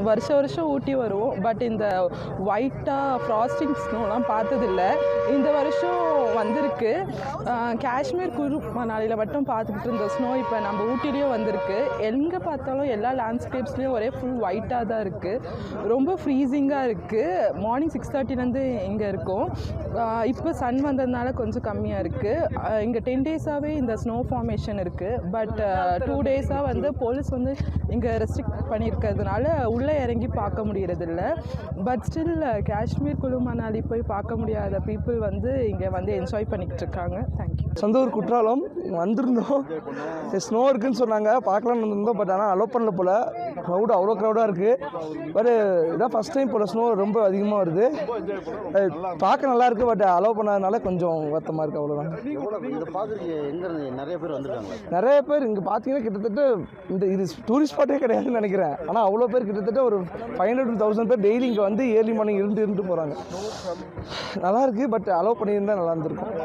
வருஷம் ஊட்டி வருவோம். பட் இந்த ஒயிட்டாக ஃப்ராஸ்டிங் ஸ்னோலாம் பார்த்ததில்ல. இந்த வருஷம் வந்திருக்கு. காஷ்மீர் குரு மணாலியில் மட்டும் பார்த்துக்கிட்டு இருந்த ஸ்னோ இப்போ நம்ம ஊட்டிலேயும் வந்திருக்கு. எங்கே பார்த்தாலும் எல்லா லேண்ட்ஸ்கேப்ஸ்லேயும் ஒரே ஃபுல் ஒயிட்டாக தான் இருக்குது. ரொம்ப ஃப்ரீசிங்காக இருக்குது. மார்னிங் 6:30லேருந்து இங்கே இருக்கும். இப்போ சன் வந்ததுனால கொஞ்சம் கம்மியாக இருக்குது. இங்கே 10 டேஸாகவே இந்த ஸ்னோ ஃபார்மேஷன் இருக்குது. பட் 2 டேஸாக வந்து போலீஸ் வந்து இங்கே ரெஸ்ட்ரிக்ட் பண்ணியிருக்கிறதுனால உள்ளே இறங்கி பார்க்க முடியறதில்ல. பட் ஸ்டில் காஷ்மீர் குழு மணாலி போய் பார்க்க முடியாத பீப்புள் வந்து இங்கே வந்து என்ஜாய் பண்ணிக்கிட்டு இருக்காங்க. தேங்க்யூ. சொந்த ஊர் குற்றாலம் வந்திருந்தோம். ஸ்னோ இருக்குதுன்னு சொன்னாங்க, பார்க்கலான்னு வந்திருந்தோம். பட் ஆனால் அலோவ் பண்ணல போல். அவ்வளோ க்ரௌடாக இருக்குது. பட் இதான் ஃபஸ்ட் டைம் போல் ஸ்னோ ரொம்ப அதிகமாக வருது. பார்க்க நல்லா இருக்குது. பட் அலோவ் பண்ணாதனால கொஞ்சம் வருத்தமாக இருக்குது. அவ்வளோதான். நிறைய பேர் இங்கே பார்த்தீங்கன்னா கிட்டத்தட்ட இது டூரிஸ்ட் ஸ்பாட்டே கிடையாதுன்னு நினைக்கிறேன். ஆனால் அவ்வளோ பேர் கிட்டத்தட்ட ஒரு 500 to 1000 பேர் டெய்லி இங்கே வந்து ஏர்லி மார்னிங் இருந்துட்டு போகிறாங்க. நல்லாயிருக்கு. பட் அலோவ் பண்ணியிருந்தால் நல்லா இருந்திருக்கும்.